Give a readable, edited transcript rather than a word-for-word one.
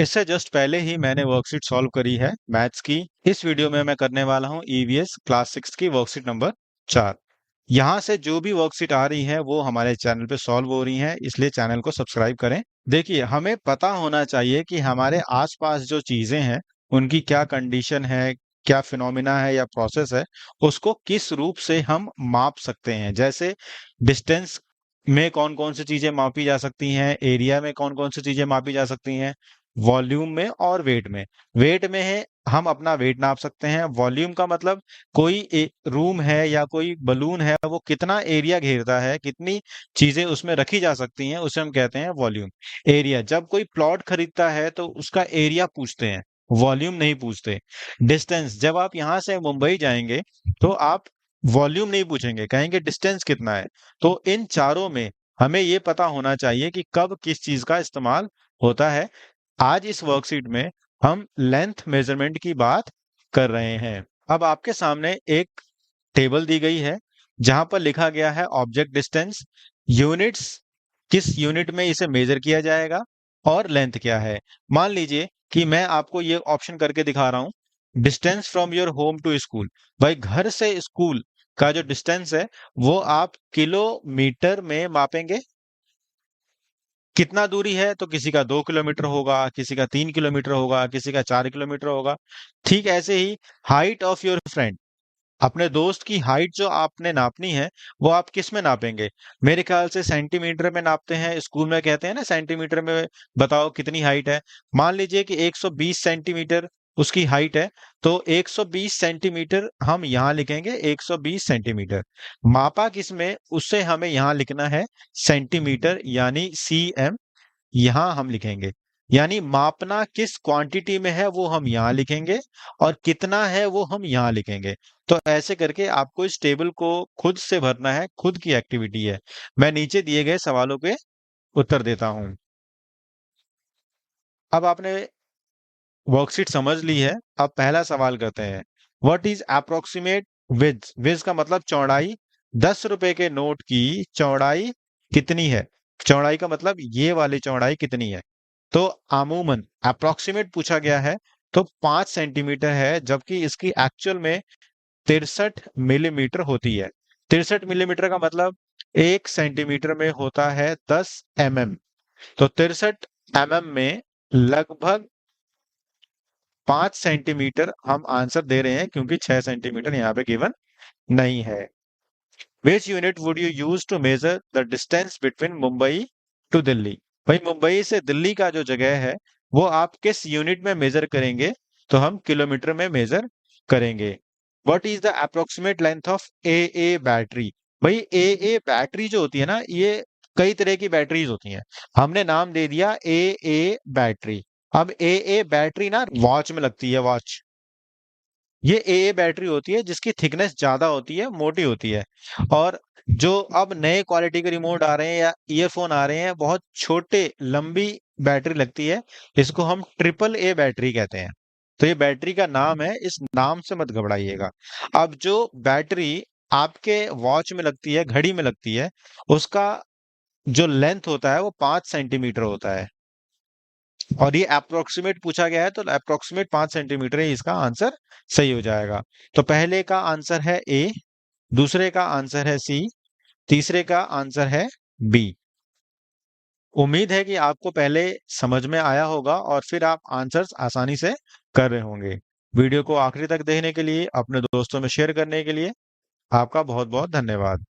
इससे जस्ट पहले ही मैंने वर्कशीट सॉल्व करी है मैथ्स की। इस वीडियो में मैं करने वाला हूं ईवीएस क्लास 6 की वर्कशीट नंबर 4। यहाँ से जो भी वर्कशीट आ रही है वो हमारे चैनल पे सॉल्व हो रही है, इसलिए चैनल को सब्सक्राइब करें। देखिए, हमें पता होना चाहिए कि हमारे आसपास जो चीजें हैं उनकी क्या कंडीशन है, क्या फिनोमिना है या प्रोसेस है, उसको किस रूप से हम माप सकते हैं। जैसे डिस्टेंस में कौन कौन सी चीजें मापी जा सकती हैं, एरिया में कौन कौन सी चीजें मापी जा सकती हैं, वॉल्यूम में और वेट में। वेट में है हम अपना वेट नाप सकते हैं। वॉल्यूम का मतलब कोई एक रूम है या कोई बलून है, वो कितना एरिया घेरता है, कितनी चीजें उसमें रखी जा सकती हैं, उसे हम कहते हैं वॉल्यूम। एरिया, जब कोई प्लॉट खरीदता है तो उसका एरिया पूछते हैं, वॉल्यूम नहीं पूछते। डिस्टेंस, जब आप यहाँ से मुंबई जाएंगे तो आप वॉल्यूम नहीं पूछेंगे, कहेंगे डिस्टेंस कितना है। तो इन चारों में हमें ये पता होना चाहिए कि कब किस चीज का इस्तेमाल होता है। आज इस वर्कशीट में हम लेंथ मेजरमेंट की बात कर रहे हैं। अब आपके सामने एक टेबल दी गई है जहां पर लिखा गया है ऑब्जेक्ट डिस्टेंस, यूनिट्स, किस यूनिट में इसे मेजर किया जाएगा, और लेंथ क्या है। मान लीजिए कि मैं आपको ये ऑप्शन करके दिखा रहा हूं, distance from your home to school. भाई, घर से स्कूल का जो डिस्टेंस है वो आप किलोमीटर में मापेंगे। कितना दूरी है, तो किसी का 2 किलोमीटर होगा, किसी का 3 किलोमीटर होगा, किसी का 4 किलोमीटर होगा। ठीक ऐसे ही हाइट ऑफ योर फ्रेंड, अपने दोस्त की हाइट जो आपने नापनी है वो आप किस में नापेंगे। मेरे ख्याल से सेंटीमीटर में नापते हैं, स्कूल में कहते हैं ना सेंटीमीटर में बताओ कितनी हाइट है। मान लीजिए कि 120 सेंटीमीटर उसकी हाइट है, तो 120 सेंटीमीटर हम यहाँ लिखेंगे। 120 सेंटीमीटर मापा किस में, उससे हमें यहाँ लिखना है सेंटीमीटर, यानी सीएम यहाँ हम लिखेंगे। यानी मापना किस क्वांटिटी में है वो हम यहाँ लिखेंगे, और कितना है वो हम यहाँ लिखेंगे। तो ऐसे करके आपको इस टेबल को खुद से भरना है, खुद की एक्टिविटी है। मैं नीचे दिए गए सवालों के उत्तर देता हूं। अब आपने वर्कशीट समझ ली है। अब पहला सवाल करते हैं। What is approximate width. Width का मतलब चौड़ाई। 10 रुपए के नोट की चौड़ाई कितनी है। चौड़ाई का मतलब ये वाली चौड़ाई कितनी है। तो अमूमन अप्रोक्सीमेट पूछा गया है तो 5 सेंटीमीटर है, जबकि इसकी एक्चुअल में 63 मिलीमीटर होती है। 63 मिलीमीटर का मतलब 1 सेंटीमीटर में होता है 10 mm। तो 63 mm में लगभग 5 सेंटीमीटर हम आंसर दे रहे हैं, क्योंकि 6 सेंटीमीटर यहाँ पे गिवन नहीं है। Which unit would you use to measure the distance between Mumbai to Delhi. भाई, मुंबई से दिल्ली का जो जगह है वो आप किस यूनिट में मेजर करेंगे, तो हम किलोमीटर में मेजर करेंगे। What is the approximate length of A battery. भाई, ए बैटरी जो होती है ना, ये कई तरह की बैटरीज होती हैं। हमने नाम दे दिया ए बैटरी। अब ए बैटरी ना वॉच में लगती है, वॉच। ये ए बैटरी होती है जिसकी थिकनेस ज्यादा होती है, मोटी होती है। और जो अब नए क्वालिटी के रिमोट आ रहे हैं या ईयरफोन आ रहे हैं, बहुत छोटे लंबी बैटरी लगती है। इसको हम ट्रिपल ए बैटरी कहते हैं। तो ये बैटरी का नाम है, इस नाम से मत घबराइएगा। अब जो बैटरी आपके वॉच में लगती है, घड़ी में लगती है, उसका जो लेंथ होता है वो 5 सेंटीमीटर होता है। और ये अप्रोक्सीमेट पूछा गया है तो अप्रोक्सीमेट 5 सेंटीमीटर ही इसका आंसर सही हो जाएगा। तो पहले का आंसर है ए, दूसरे का आंसर है सी, तीसरे का आंसर है बी। उम्मीद है कि आपको पहले समझ में आया होगा और फिर आप आंसर्स आसानी से कर रहे होंगे। वीडियो को आखिरी तक देखने के लिए, अपने दोस्तों में शेयर करने के लिए आपका बहुत बहुत धन्यवाद।